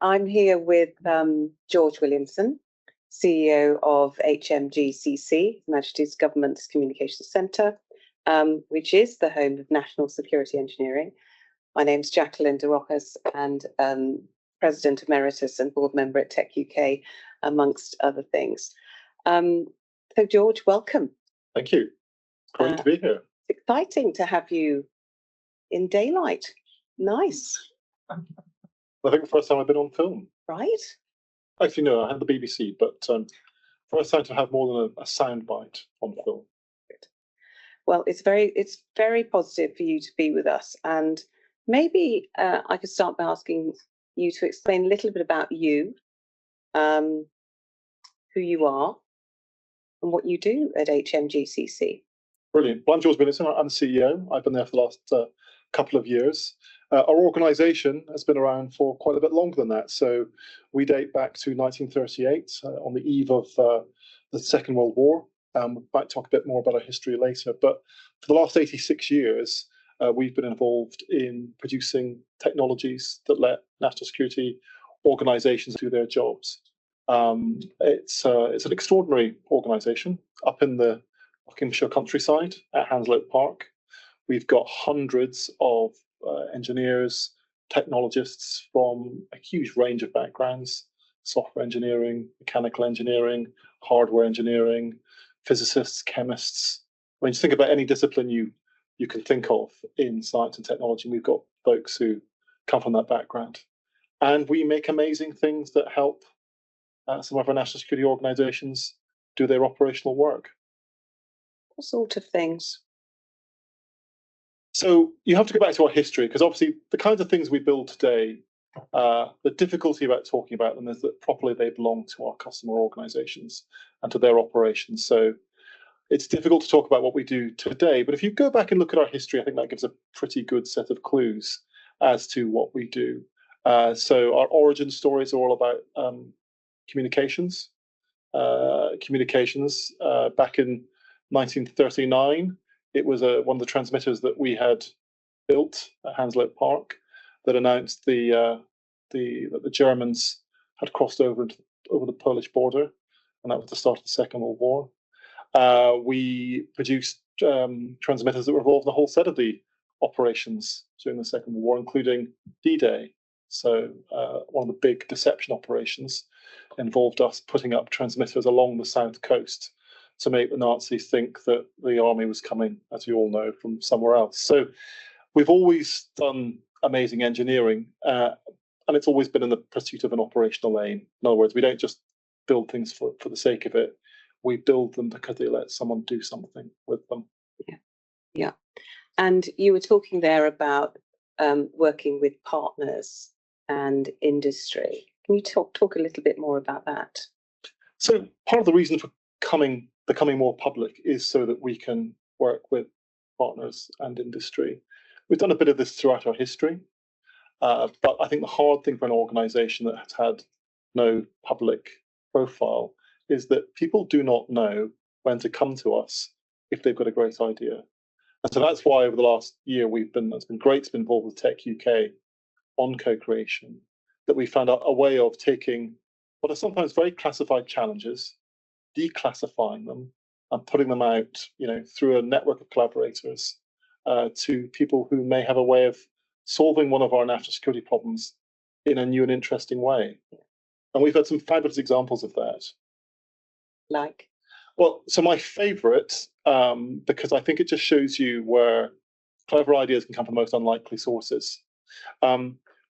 I'm here with George Williamson, CEO of HMGCC, Majesty's Government's Communications Centre, which is the home of National Security Engineering. My name's Jacqueline de Rojas, and President Emeritus and board member at techUK, amongst other things. So, George, welcome. Thank you. Great to be here. It's exciting to have you in daylight. Nice. I think the first time I've been on film. Right? Actually, no, I had the BBC, but first time to have more than a soundbite on film. Well, it's very positive for you to be with us, and maybe I could start by asking you to explain a little bit about you, who you are, and what you do at HMGCC. Brilliant. Well, I'm George Williamson. I'm the CEO. I've been there for the last couple of years. Our organisation has been around for quite a bit longer than that. So we date back to 1938, on the eve of the Second World War. We might talk a bit more about our history later. But for the last 86 years, we've been involved in producing technologies that let national security organisations do their jobs. It's an extraordinary organisation up in the Buckinghamshire countryside at Bletchley Park. We've got hundreds of engineers, technologists from a huge range of backgrounds: software engineering, mechanical engineering, hardware engineering, physicists, chemists. When you think about any discipline you can think of in science and technology, we've got folks who come from that background. And we make amazing things that help some of our national security organisations do their operational work. What sort of things? So you have to go back to our history, because obviously the kinds of things we build today, the difficulty about talking about them is that properly they belong to our customer organisations and to their operations. So it's difficult to talk about what we do today. But if you go back and look at our history, I think that gives a pretty good set of clues as to what we do. So our origin stories are all about communications. Back in 1939, it was one of the transmitters that we had built at Bletchley Park that announced that the Germans had crossed over the Polish border, and that was the start of the Second World War. We produced transmitters that were involved in a whole set of the operations during the Second World War, including D-Day. So one of the big deception operations involved us putting up transmitters along the south coast to make the Nazis think that the army was coming, as you all know, from somewhere else. So we've always done amazing engineering, and it's always been in the pursuit of an operational aim. In other words, we don't just build things for the sake of it. We build them because they let someone do something with them. Yeah. And you were talking there about working with partners and industry. Can you talk a little bit more about that? So part of the reason for becoming more public is so that we can work with partners and industry. We've done a bit of this throughout our history, but I think the hard thing for an organisation that has had no public profile is that people do not know when to come to us if they've got a great idea. And so that's why over the last year it's been great to be involved with techUK on co-creation, that we found out a way of taking what are sometimes very classified challenges, declassifying them and putting them out, through a network of collaborators to people who may have a way of solving one of our national security problems in a new and interesting way. And we've had some fabulous examples of that. Like? Well, so my favourite, because I think it just shows you where clever ideas can come from the most unlikely sources.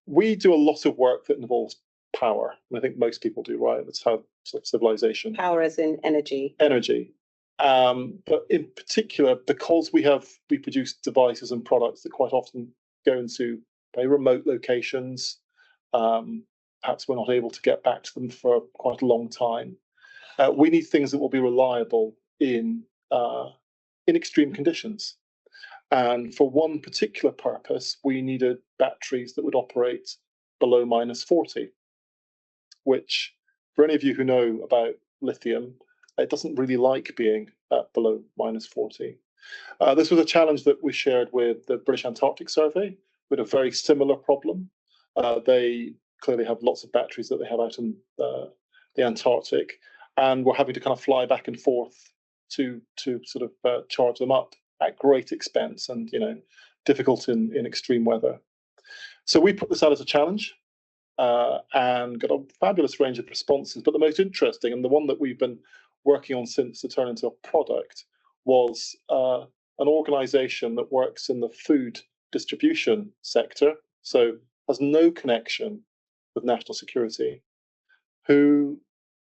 We do a lot of work that involves power. I think most people do, right? That's how sort of civilization. Power as in energy. Energy. But in particular, because we produce devices and products that quite often go into very remote locations. Perhaps we're not able to get back to them for quite a long time. We need things that will be reliable in extreme conditions. And for one particular purpose, we needed batteries that would operate below -40, which, for any of you who know about lithium, it doesn't really like being at below -40. This was a challenge that we shared with the British Antarctic Survey, with a very similar problem. They clearly have lots of batteries that they have out in the Antarctic, and we're having to kind of fly back and forth to sort of charge them up at great expense and, difficult in extreme weather. So we put this out as a challenge and got a fabulous range of responses. But the most interesting, and the one that we've been working on since to turn into a product, was an organization that works in the food distribution sector, so has no connection with national security, who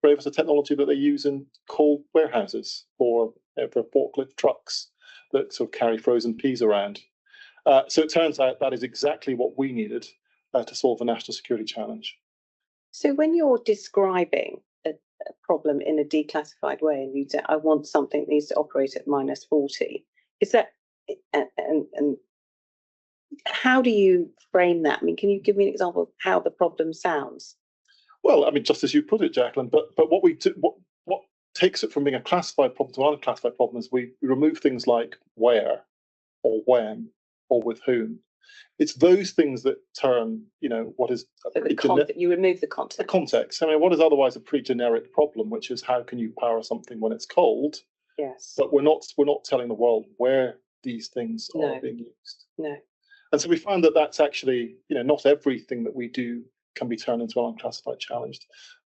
gave us a technology that they use in cold warehouses for forklift trucks that sort of carry frozen peas around. So it turns out that is exactly what we needed to solve a national security challenge. So when you're describing a problem in a declassified way, and you say, I want something that needs to operate at -40, is that, and how do you frame that? I mean, can you give me an example of how the problem sounds? Well, I mean, just as you put it, Jacqueline, but what we do, what takes it from being a classified problem to an unclassified problem is we remove things like where or when or with whom. It's those things that turn, what is you remove the context. The context. I mean, what is otherwise a pretty generic problem, which is how can you power something when it's cold? Yes. But we're not telling the world where these things are being used. No. And so we find that that's actually, not everything that we do can be turned into an unclassified challenge,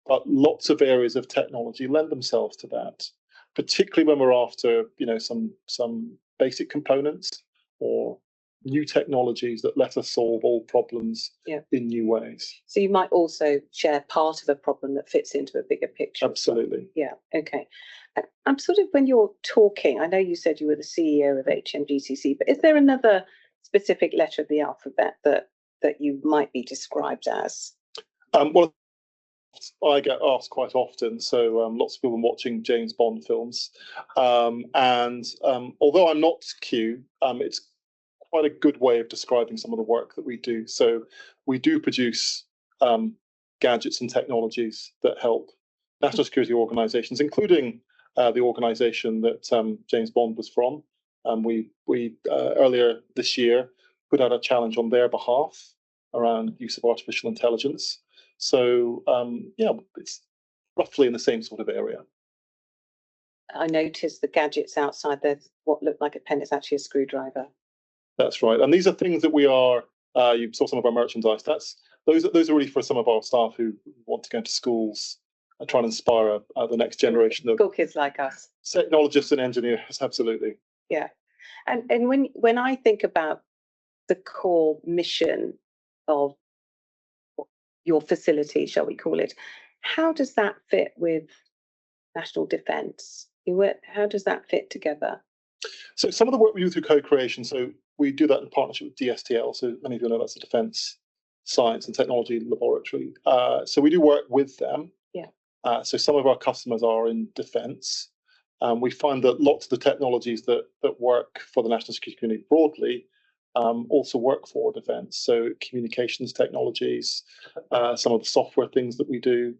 but lots of areas of technology lend themselves to that, particularly when we're after, some basic components or new technologies that let us solve all problems in new ways. So you might also share part of a problem that fits into a bigger picture. Absolutely. Yeah. Okay. I'm sort of, when you're talking, I know you said you were the CEO of HMGCC, but is there another specific letter of the alphabet that you might be described as? Well, I get asked quite often, so lots of people are watching James Bond films, and although I'm not Q, it's quite a good way of describing some of the work that we do. So we do produce gadgets and technologies that help national security organizations, including the organization that James Bond was from. We earlier this year put out a challenge on their behalf around use of artificial intelligence. So it's roughly in the same sort of area. I noticed the gadgets outside. There's what looked like a pen. It's actually a screwdriver. That's right, and these are things that we are. You saw some of our merchandise. Those are really for some of our staff who want to go into schools and try and inspire the next generation of school kids like us, technologists and engineers. Absolutely. Yeah, and when I think about the core mission of your facility, shall we call it, how does that fit with national defence? How does that fit together? So some of the work we do through co-creation, so we do that in partnership with Dstl. So many of you know that's a defence science and technology laboratory. So we do work with them. Yeah. So some of our customers are in defence. We find that lots of the technologies that work for the national security community broadly also work for defence. So communications technologies, some of the software things that we do.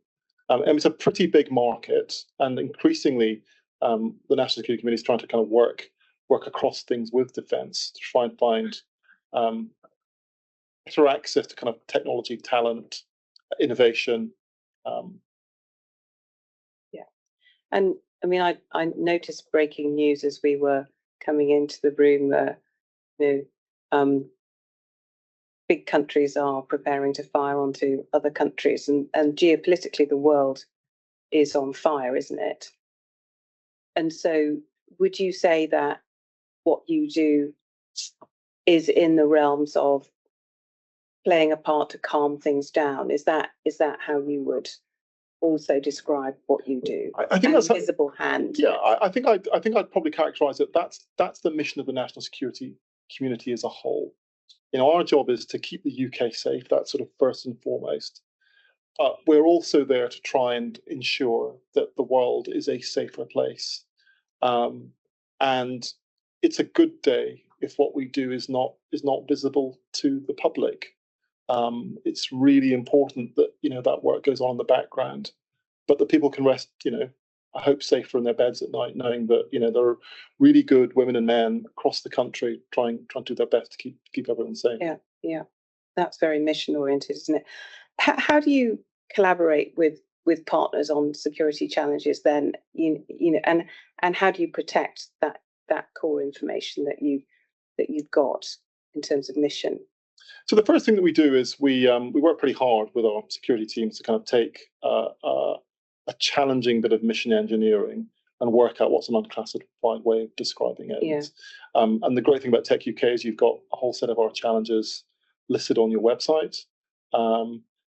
And it's a pretty big market, and increasingly the national security community is trying to kind of work across things with defence to try and find better access to kind of technology, talent, innovation. Yeah, and I mean, I noticed breaking news as we were coming into the room. Big countries are preparing to fire onto other countries, and geopolitically the world is on fire, isn't it? And so would you say that what you do is in the realms of playing a part to calm things down? Is that how you would also describe what you do? I think that's invisible hand. Yeah, I think I'd probably characterize it. That's the mission of the national security community as a whole. Our job is to keep the UK safe. That's sort of first and foremost. But we're also there to try and ensure that the world is a safer place. And it's a good day if what we do is not visible to the public. It's really important that that work goes on in the background, but that people can rest, I hope, safer in their beds at night, knowing that there are really good women and men across the country trying to do their best to keep everyone safe. Yeah, that's very mission oriented, isn't it? how do you collaborate with partners on security challenges then, and how do you protect that core information that you've got in terms of mission? So the first thing that we do is we work pretty hard with our security teams to kind of take a challenging bit of mission engineering and work out what's an unclassified way of describing it. Yeah. And the great thing about techUK is you've got a whole set of our challenges listed on your website.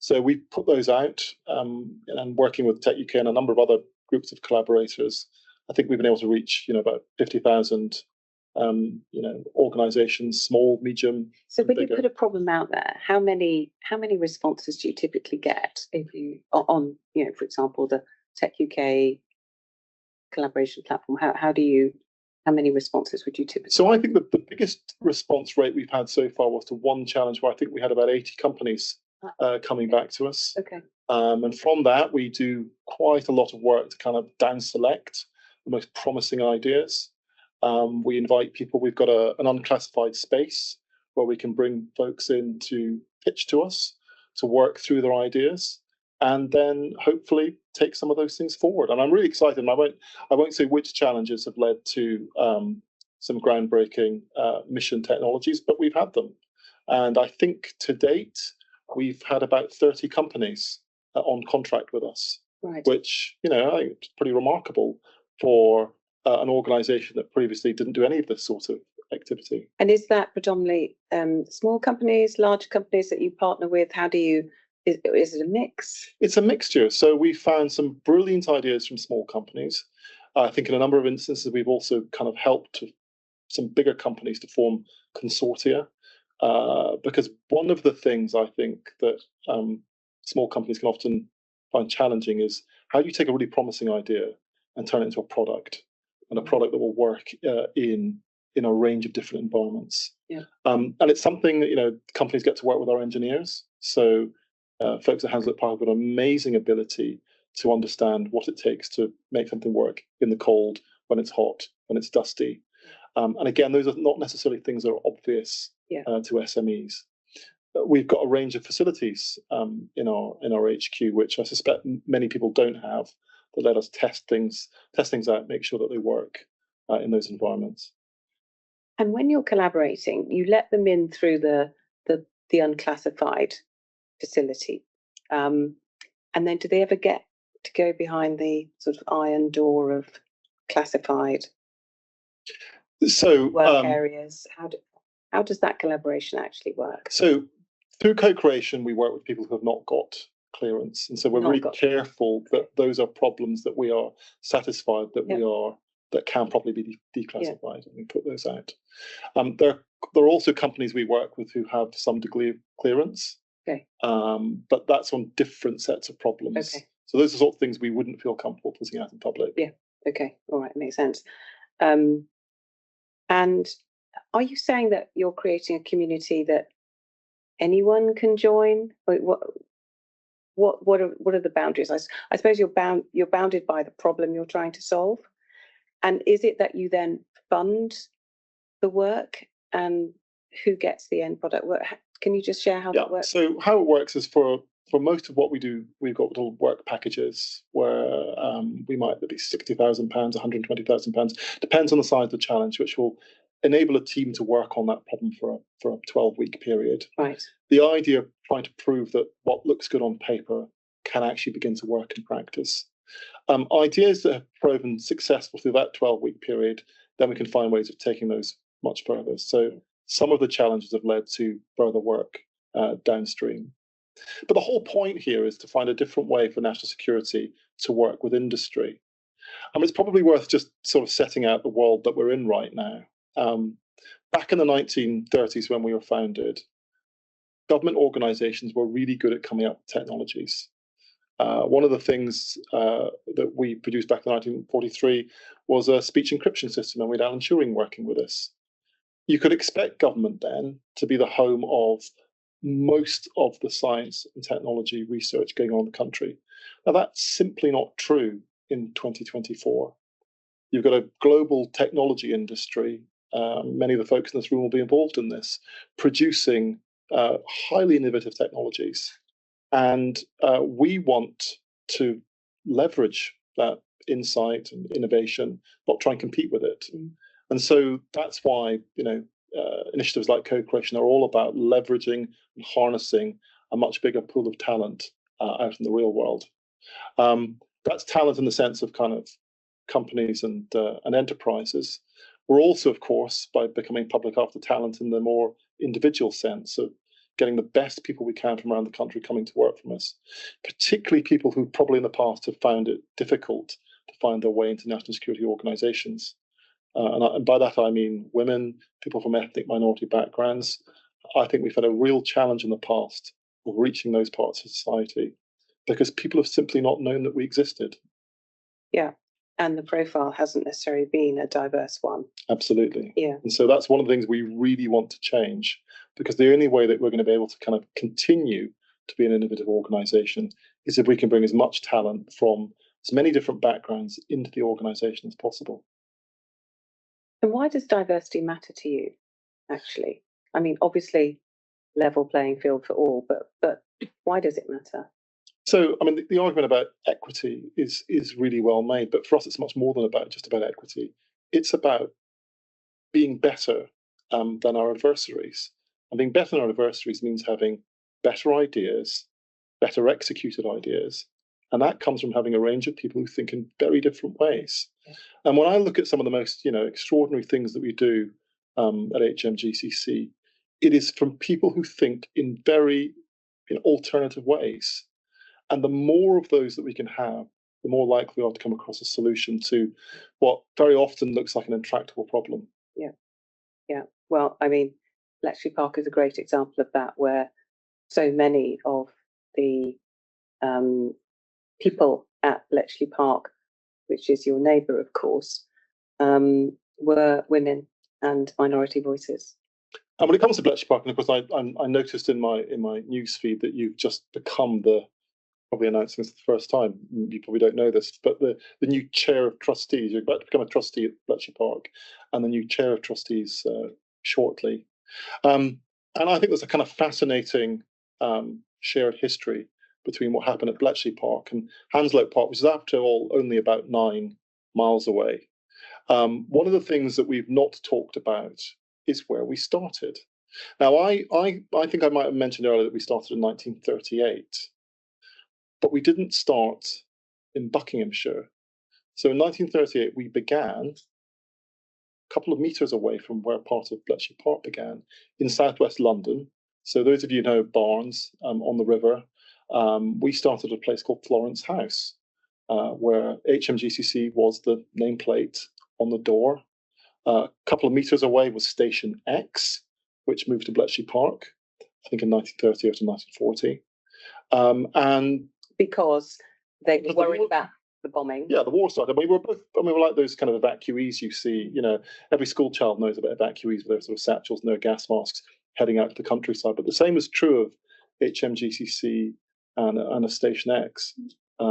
So we put those out, and working with techUK and a number of other groups of collaborators, I think we've been able to reach about 50,000 organizations, small, medium. So when you put a problem out there, how many responses do you typically get if you on for example, the techUK collaboration platform? How many responses would you typically? So I think that the biggest response rate we've had so far was to one challenge where I think we had about 80 companies coming back to us. Okay. And from that, we do quite a lot of work to kind of down select the most promising ideas. We invite people. We've got an unclassified space where we can bring folks in to pitch to us, to work through their ideas, and then hopefully take some of those things forward. And I'm really excited. And I won't say which challenges have led to some groundbreaking mission technologies, but we've had them. And I think to date, we've had about 30 companies on contract with us, right, which I think is pretty remarkable for an organisation that previously didn't do any of this sort of activity. And is that predominantly small companies, large companies that you partner with? How do you? Is it a mix? It's a mixture. So we found some brilliant ideas from small companies. I think in a number of instances, we've also kind of helped some bigger companies to form consortia. Because one of the things I think that small companies can often find challenging is how do you take a really promising idea and turn it into a product, and a product that will work in a range of different environments. Yeah. And it's something that companies get to work with our engineers. So folks at Bletchley Park have got an amazing ability to understand what it takes to make something work in the cold, when it's hot, when it's dusty. And again, those are not necessarily things that are obvious to SMEs. We've got a range of facilities in our HQ, which I suspect many people don't have, that let us test things out, make sure that they work in those environments. And when you're collaborating, you let them in through the unclassified facility, and then do they ever get to go behind the sort of iron door of classified work areas? How does that collaboration actually work? So through co-creation, we work with people who have not got clearance, and so we're really careful that those are problems that we are satisfied that that can properly be declassified, and we put those out. There are also companies we work with who have some degree of clearance, but that's on different sets of problems. Okay. So those are the sort of things we wouldn't feel comfortable putting out in public. Yeah. Okay. All right. Makes sense. And are you saying that you're creating a community that anyone can join? What are the boundaries? I suppose you're bounded by the problem you're trying to solve. And is it that you then fund the work, and who gets the end product? Can you just share how that works? So how it works is for most of what we do, we've got little work packages where we might be £60,000, £120,000, depends on the size of the challenge, which will enable a team to work on that problem for a 12-week period. Right. The idea of trying to prove that what looks good on paper can actually begin to work in practice. Ideas that have proven successful through that 12-week period, then we can find ways of taking those much further. So some of the challenges have led to further work downstream. But the whole point here is to find a different way for national security to work with industry. It's probably worth just sort of setting out the world that we're in right now. Back in the 1930s, when we were founded, government organizations were really good at coming up with technologies. One of the things that we produced back in 1943 was a speech encryption system, and we had Alan Turing working with us. You could expect government then to be the home of most of the science and technology research going on in the country. Now, that's simply not true in 2024. You've got a global technology industry. Many of the folks in this room will be involved in this, producing highly innovative technologies. And we want to leverage that insight and innovation, not try and compete with it. And so that's why, initiatives like Co-Creation are all about leveraging and harnessing a much bigger pool of talent out in the real world. That's talent in the sense of kind of companies and enterprises. We're also, of course, by becoming public after talent in the more individual sense of getting the best people we can from around the country coming to work from us, particularly people who probably in the past have found it difficult to find their way into national security organizations. And by that, I mean women, people from ethnic minority backgrounds. I think we've had a real challenge in the past of reaching those parts of society because people have simply not known that we existed. Yeah. And the profile hasn't necessarily been a diverse one. Absolutely. Yeah. And so that's one of the things we really want to change, because the only way that we're going to be able to kind of continue to be an innovative organization is if we can bring as much talent from as many different backgrounds into the organization as possible. And why does diversity matter to you, actually? I mean, obviously, level playing field for all, but why does it matter? So, I mean, the argument about equity is really well made, but for us, it's much more than just about equity. It's about being better than our adversaries. And being better than our adversaries means having better ideas, better executed ideas. And that comes from having a range of people who think in very different ways. Yeah. And when I look at some of the most, extraordinary things that we do at HMGCC, it is from people who think in very alternative ways. And the more of those that we can have, the more likely we are to come across a solution to what very often looks like an intractable problem. Yeah. Yeah. Well, I mean, Bletchley Park is a great example of that, where so many of the people at Bletchley Park, which is your neighbour, of course, were women and minority voices. And when it comes to Bletchley Park, and of course, I noticed in my news feed that you've just become probably announcing this for the first time. You probably don't know this, but the new chair of trustees. You're about to become a trustee at Bletchley Park, and the new chair of trustees shortly. And I think there's a kind of fascinating shared history between what happened at Bletchley Park and Hounslow Park, which is after all only about 9 miles away. One of the things that we've not talked about is where we started. Now, I think I might have mentioned earlier that we started in 1938. But we didn't start in Buckinghamshire. So in 1938, we began a couple of meters away from where part of Bletchley Park began, in southwest London. So those of you who know Barnes on the river, we started at a place called Florence House, where HMGCC was the nameplate on the door. A couple of meters away was Station X, which moved to Bletchley Park, I think in 1930 or to 1940. And because they were worried about the bombing. Yeah, the war started. We were like those kind of evacuees you see. Every school child knows about evacuees with their sort of satchels and their gas masks heading out to the countryside. But the same is true of HMGCC and a Station X.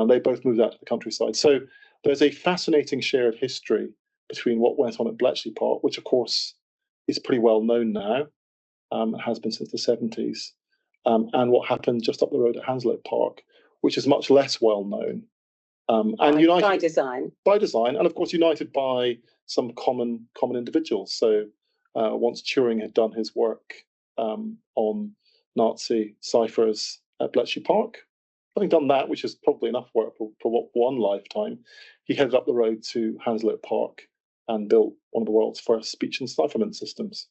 They both moved out to the countryside. So there's a fascinating shared history between what went on at Bletchley Park, which of course is pretty well known now, has been since the 70s, and what happened just up the road at Hounslow Park, which is much less well known, and united by design. By design, and of course united by some common individuals. So once Turing had done his work on Nazi ciphers at Bletchley Park, having done that, which is probably enough work for one lifetime, he headed up the road to Hounslow Park and built one of the world's first speech encipherment systems.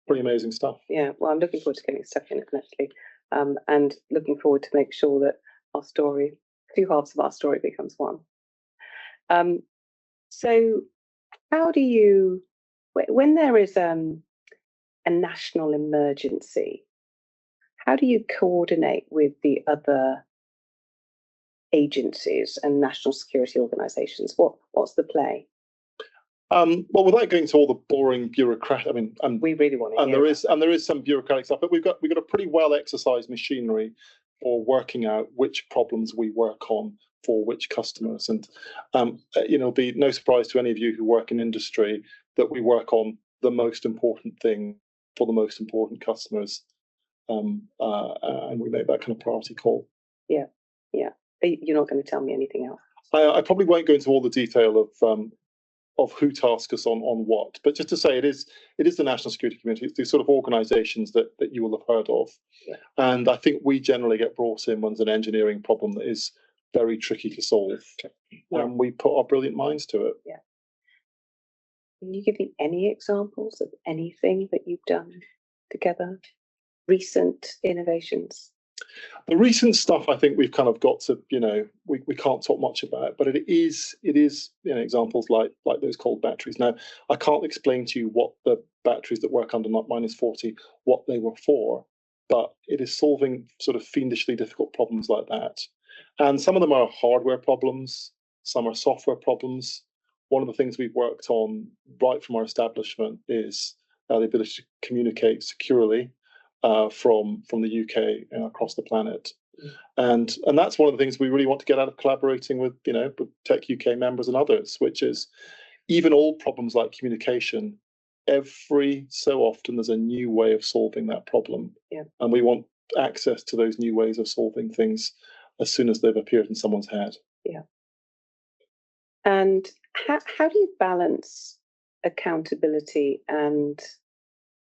Pretty amazing stuff. Yeah, well, I'm looking forward to getting stuck in it, actually, and looking forward to make sure that our story, 2 halves of our story, becomes one. So how do you, when there is a national emergency, how do you coordinate with the other agencies and national security organizations? What's the play? Well, without going to all the boring bureaucratic, we really want to. And there is some bureaucratic stuff, but we've got a pretty well exercised machinery for working out which problems we work on for which customers. And it'll be no surprise to any of you who work in industry that we work on the most important thing for the most important customers, and we make that kind of priority call. Yeah. You're not going to tell me anything else. I probably won't go into all the detail of who tasks us on what, but just to say, it is the national security community. It's these sort of organisations that you will have heard of, and I think we generally get brought in when there's an engineering problem that is very tricky to solve, and we put our brilliant minds to it. Yeah. Can you give me any examples of anything that you've done together? Recent innovations? The recent stuff, I think we've kind of got to, we can't talk much about, but it is examples like those cold batteries. Now, I can't explain to you what the batteries that work under -40, what they were for, but it is solving sort of fiendishly difficult problems like that. And some of them are hardware problems, some are software problems. One of the things we've worked on right from our establishment is the ability to communicate securely from the UK and across the planet, and that's one of the things we really want to get out of collaborating with with techUK members and others, which is even old problems like communication. Every so often, there's a new way of solving that problem, and we want access to those new ways of solving things as soon as they've appeared in someone's head. Yeah. And how do you balance accountability and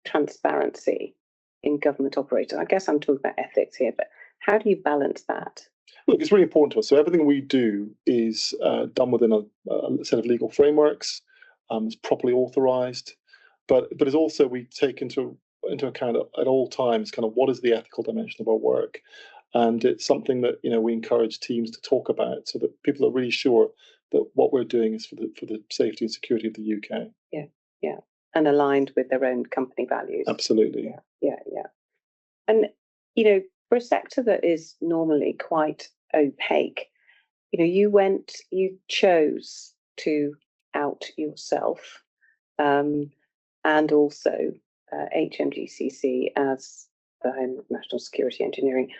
transparency in government operating? I guess I'm talking about ethics here, but how do you balance that? Look, it's really important to us. So everything we do is done within a set of legal frameworks. It's properly authorised, but it's also, we take into account at all times kind of what is the ethical dimension of our work, and it's something that we encourage teams to talk about so that people are really sure that what we're doing is for the safety and security of the UK. Yeah, and aligned with their own company values. Absolutely. Yeah. And for a sector that is normally quite opaque, you chose to out yourself, and also HMGCC as the home of national security engineering.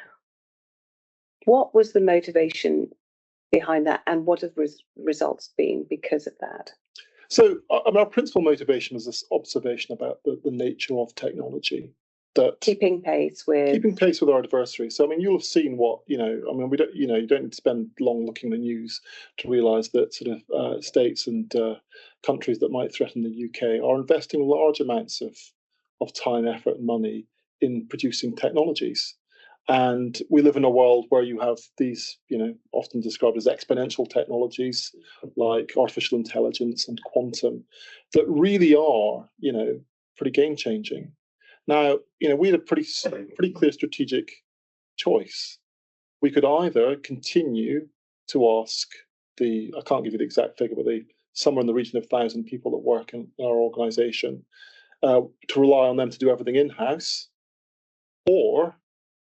What was the motivation behind that, and what have results been because of that? So our principal motivation was this observation about the nature of technology, that keeping pace with our adversaries. So you'll have seen what we don't you don't need to spend long looking at the news to realise that sort of states and countries that might threaten the UK are investing large amounts of time, effort, and money in producing technologies. And we live in a world where you have these, often described as exponential technologies like artificial intelligence and quantum that really are, pretty game changing. Now, we had a pretty clear strategic choice. We could either continue to ask I can't give you the exact figure, but somewhere in the region of 1,000 people that work in our organisation, to rely on them to do everything in-house, or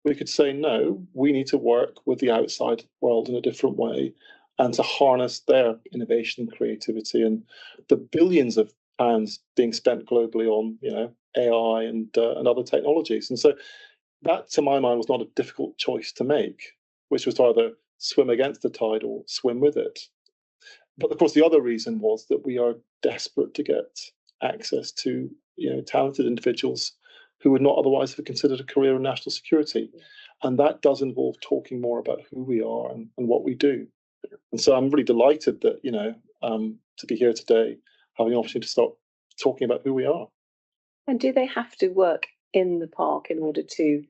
we could say, no, we need to work with the outside world in a different way and to harness their innovation and creativity and the billions of pounds being spent globally on, AI and other technologies. And so that, to my mind, was not a difficult choice to make, which was to either swim against the tide or swim with it. But of course, the other reason was that we are desperate to get access to, talented individuals who would not otherwise have considered a career in national security. And that does involve talking more about who we are and what we do. And so I'm really delighted that, to be here today, having an opportunity to start talking about who we are. And do they have to work in the park in order to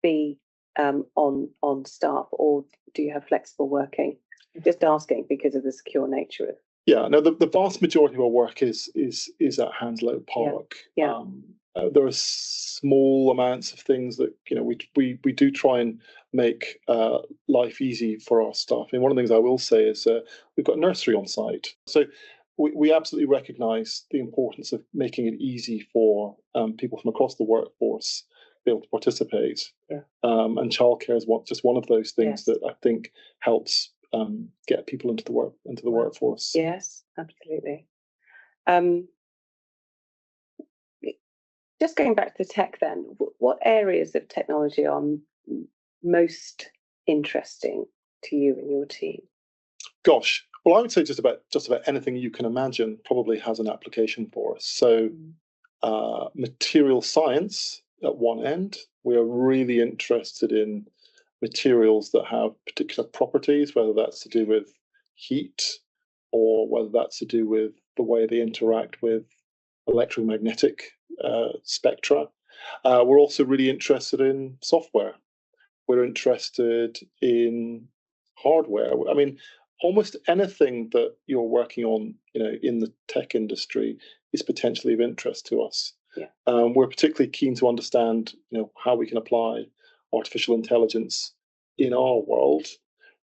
be on staff, or do you have flexible working? I'm just asking because of the secure nature of. Yeah, no, the vast majority of our work is at Hounslow Park. Yeah. There are small amounts of things that we do try and make life easy for our staff. One of the things I will say is we've got a nursery on site, so we absolutely recognise the importance of making it easy for people from across the workforce to be able to participate. Yeah. And childcare is just one of those things that I think helps get people into the workforce. Yes, absolutely. Just going back to tech then, what areas of technology are most interesting to you and your team? Gosh, well, I would say just about anything you can imagine probably has an application for us. So material science at one end, we are really interested in materials that have particular properties, whether that's to do with heat or whether that's to do with the way they interact with electromagnetic spectra. We're also really interested in software. We're interested in hardware. I mean, almost anything that you're working on, in the tech industry is potentially of interest to us. Yeah. We're particularly keen to understand, how we can apply artificial intelligence in our world,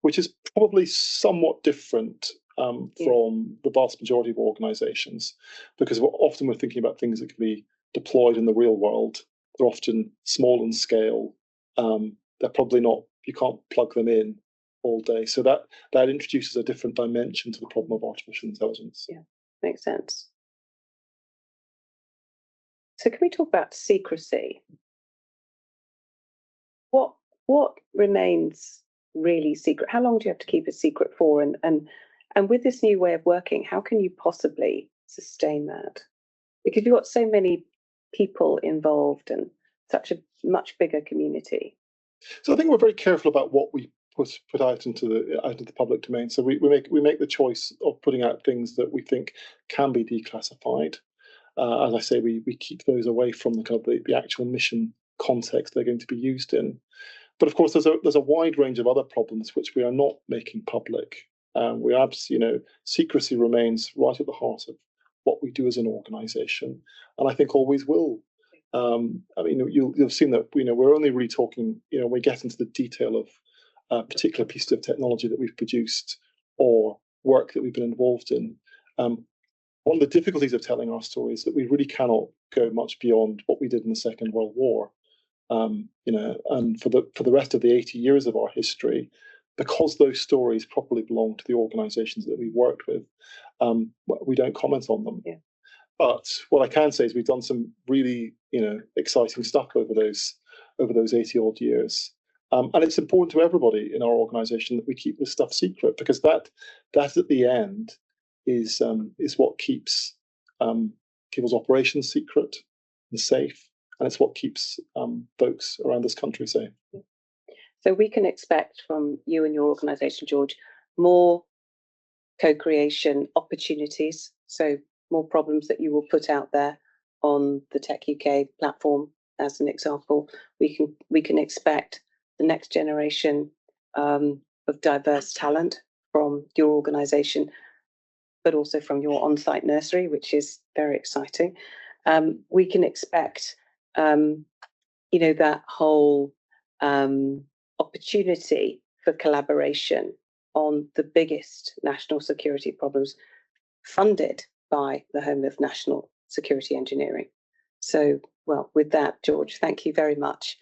which is probably somewhat different from the vast majority of organizations, because often we're thinking about things that can be deployed in the real world. They're often small in scale. They're probably not, you can't plug them in all day. So that introduces a different dimension to the problem of artificial intelligence. Yeah, makes sense. So can we talk about secrecy? What remains really secret? How long do you have to keep it secret for? And with this new way of working, how can you possibly sustain that? Because you've got so many people involved and such a much bigger community. So I think we're very careful about what we put out into the public domain. So we make the choice of putting out things that we think can be declassified. As I say, we keep those away from the kind of the actual mission context they're going to be used in. But of course, there's a wide range of other problems which we are not making public. Secrecy remains right at the heart of what we do as an organisation, and I think always will. You've seen that we're only really talking, when we get into the detail of a particular piece of technology that we've produced or work that we've been involved in. One of the difficulties of telling our story is that we really cannot go much beyond what we did in the Second World War. And for the rest of the 80 years of our history, because those stories properly belong to the organisations that we've worked with, we don't comment on them. Yeah. But what I can say is we've done some really, exciting stuff over those 80 odd years. And it's important to everybody in our organisation that we keep this stuff secret, because that at the end is what keeps people's operations secret and safe, and it's what keeps folks around this country safe. So we can expect from you and your organisation, George, more co-creation opportunities. So more problems that you will put out there on the techUK platform, as an example. We can expect the next generation of diverse talent from your organisation, but also from your on-site nursery, which is very exciting. We can expect, that whole opportunity for collaboration on the biggest national security problems funded by the Home of National Security Engineering. So, well, with that, George, thank you very much